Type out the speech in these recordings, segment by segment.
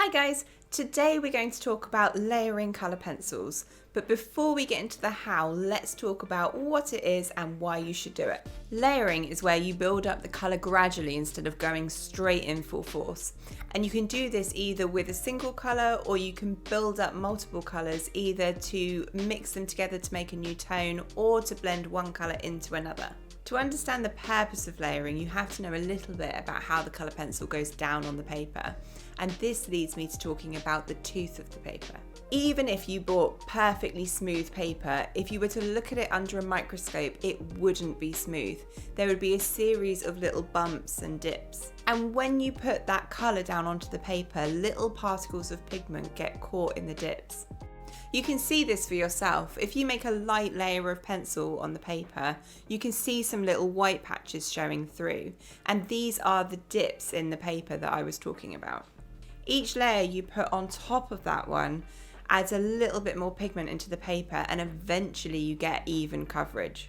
Hi guys, today we're going to talk about layering colour pencils, but before we get into the how, let's talk about what it is and why you should do it. Layering is where you build up the colour gradually instead of going straight in full force. And you can do this either with a single colour or you can build up multiple colours, either to mix them together to make a new tone or to blend one colour into another. To understand the purpose of layering, you have to know a little bit about how the colour pencil goes down on the paper. And this leads me to talking about the tooth of the paper. Even if you bought perfectly smooth paper, if you were to look at it under a microscope, it wouldn't be smooth. There would be a series of little bumps and dips. And when you put that colour down onto the paper, little particles of pigment get caught in the dips. You can see this for yourself. If you make a light layer of pencil on the paper, you can see some little white patches showing through. And these are the dips in the paper that I was talking about. Each layer you put on top of that one adds a little bit more pigment into the paper, and eventually you get even coverage.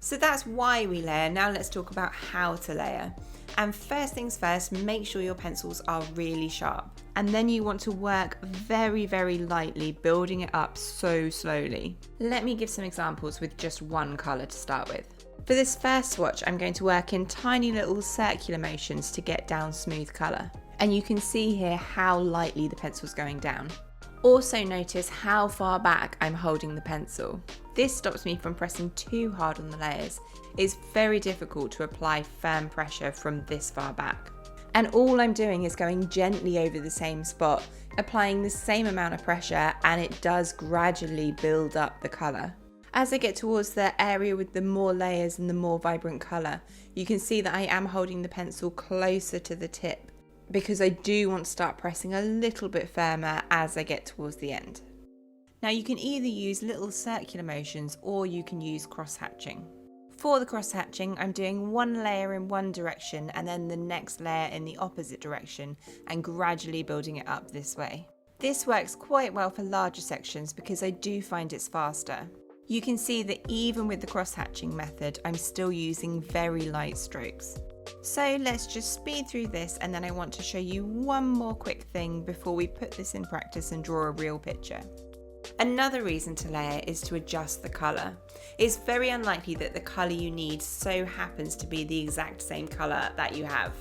So that's why we layer. Now let's talk about how to layer. And first things first, make sure your pencils are really sharp. And then you want to work very, very lightly, building it up so slowly. Let me give some examples with just one colour to start with. For this first swatch, I'm going to work in tiny little circular motions to get down smooth colour. And you can see here how lightly the pencil's going down. Also notice how far back I'm holding the pencil. This stops me from pressing too hard on the layers. It's very difficult to apply firm pressure from this far back. And all I'm doing is going gently over the same spot, applying the same amount of pressure, and it does gradually build up the colour. As I get towards the area with the more layers and the more vibrant colour, you can see that I am holding the pencil closer to the tip, because I do want to start pressing a little bit firmer as I get towards the end. Now you can either use little circular motions or you can use cross-hatching. For the cross-hatching, I'm doing one layer in one direction and then the next layer in the opposite direction and gradually building it up this way. This works quite well for larger sections because I do find it's faster. You can see that even with the cross-hatching method, I'm still using very light strokes. So let's just speed through this, and then I want to show you one more quick thing before we put this in practice and draw a real picture. Another reason to layer is to adjust the colour. It's very unlikely that the colour you need so happens to be the exact same colour that you have.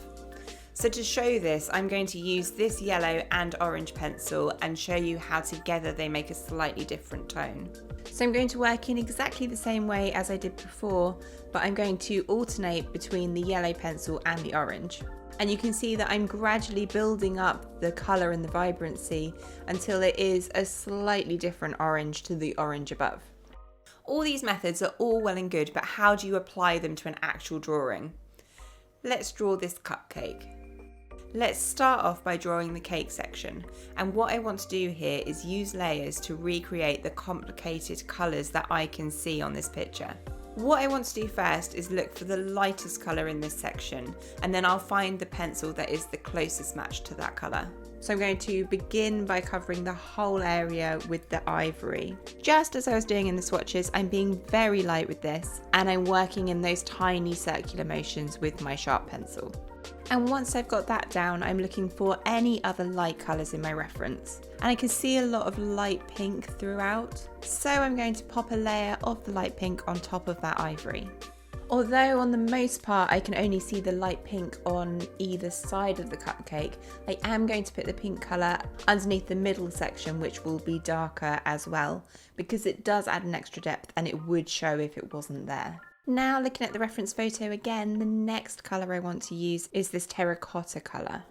So to show this, I'm going to use this yellow and orange pencil and show you how together they make a slightly different tone. So I'm going to work in exactly the same way as I did before, but I'm going to alternate between the yellow pencil and the orange. And you can see that I'm gradually building up the colour and the vibrancy until it is a slightly different orange to the orange above. All these methods are all well and good, but how do you apply them to an actual drawing? Let's draw this cupcake. Let's start off by drawing the cake section, and what I want to do here is use layers to recreate the complicated colours that I can see on this picture. What I want to do first is look for the lightest colour in this section, and then I'll find the pencil that is the closest match to that colour. So I'm going to begin by covering the whole area with the ivory. Just as I was doing in the swatches, I'm being very light with this, and I'm working in those tiny circular motions with my sharp pencil. And once I've got that down, I'm looking for any other light colours in my reference. And I can see a lot of light pink throughout. So I'm going to pop a layer of the light pink on top of that ivory. Although on the most part I can only see the light pink on either side of the cupcake, I am going to put the pink colour underneath the middle section, which will be darker as well, because it does add an extra depth and it would show if it wasn't there. Now looking at the reference photo again, the next colour I want to use is this terracotta colour.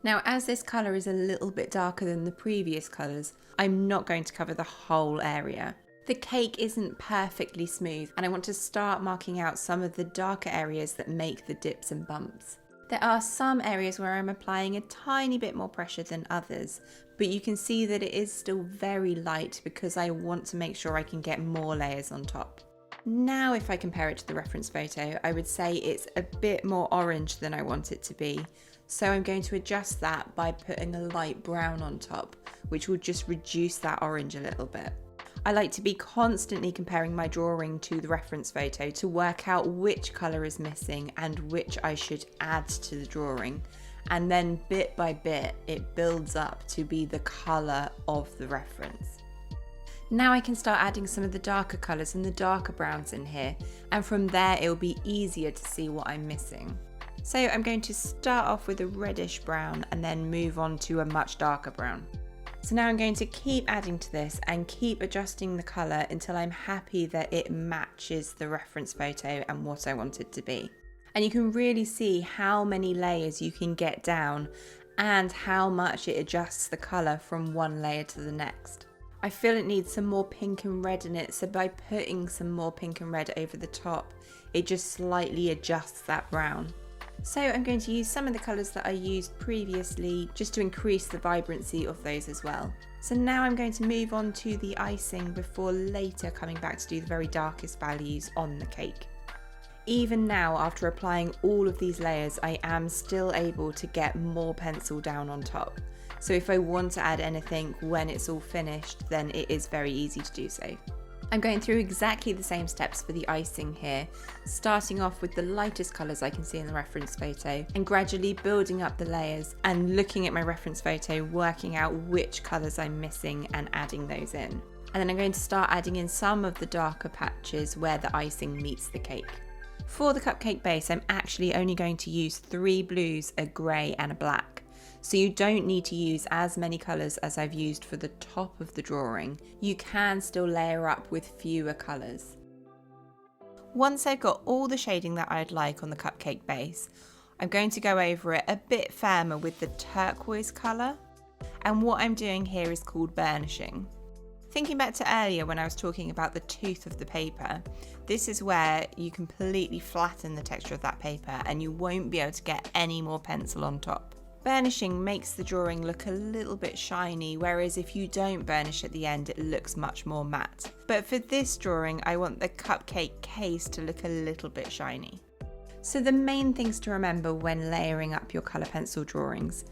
Now as this colour is a little bit darker than the previous colours, I'm not going to cover the whole area. The cake isn't perfectly smooth and I want to start marking out some of the darker areas that make the dips and bumps. There are some areas where I'm applying a tiny bit more pressure than others, but you can see that it is still very light because I want to make sure I can get more layers on top. Now if I compare it to the reference photo, I would say it's a bit more orange than I want it to be. So I'm going to adjust that by putting a light brown on top, which will just reduce that orange a little bit. I like to be constantly comparing my drawing to the reference photo to work out which colour is missing and which I should add to the drawing. and then bit by bit it builds up to be the colour of the reference. Now I can start adding some of the darker colours and the darker browns in here, and from there it will be easier to see what I'm missing. So I'm going to start off with a reddish brown and then move on to a much darker brown. So now I'm going to keep adding to this and keep adjusting the colour until I'm happy that it matches the reference photo and what I want it to be. And you can really see how many layers you can get down and how much it adjusts the colour from one layer to the next. I feel it needs some more pink and red in it, so by putting some more pink and red over the top, it just slightly adjusts that brown. So I'm going to use some of the colours that I used previously just to increase the vibrancy of those as well. So now I'm going to move on to the icing before later coming back to do the very darkest values on the cake. Even now, after applying all of these layers, I am still able to get more pencil down on top. So if I want to add anything when it's all finished, then it is very easy to do so. I'm going through exactly the same steps for the icing here, starting off with the lightest colours I can see in the reference photo and gradually building up the layers and looking at my reference photo, working out which colours I'm missing and adding those in. And then I'm going to start adding in some of the darker patches where the icing meets the cake. For the cupcake base, I'm actually only going to use 3 blues, a grey and a black. So you don't need to use as many colours as I've used for the top of the drawing. You can still layer up with fewer colours. Once I've got all the shading that I'd like on the cupcake base, I'm going to go over it a bit firmer with the turquoise colour. And what I'm doing here is called burnishing. Thinking back to earlier when I was talking about the tooth of the paper, this is where you completely flatten the texture of that paper and you won't be able to get any more pencil on top. Burnishing makes the drawing look a little bit shiny, whereas if you don't burnish at the end, it looks much more matte. But for this drawing, I want the cupcake case to look a little bit shiny. So the main things to remember when layering up your colour pencil drawings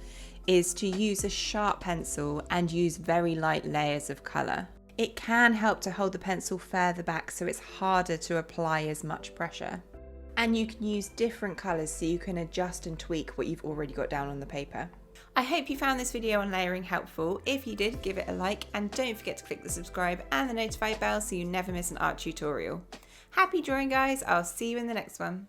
is to use a sharp pencil and use very light layers of colour. It can help to hold the pencil further back so it's harder to apply as much pressure. And you can use different colours so you can adjust and tweak what you've already got down on the paper. I hope you found this video on layering helpful. If you did, give it a like and don't forget to click the subscribe and the notify bell so you never miss an art tutorial. Happy drawing guys, I'll see you in the next one.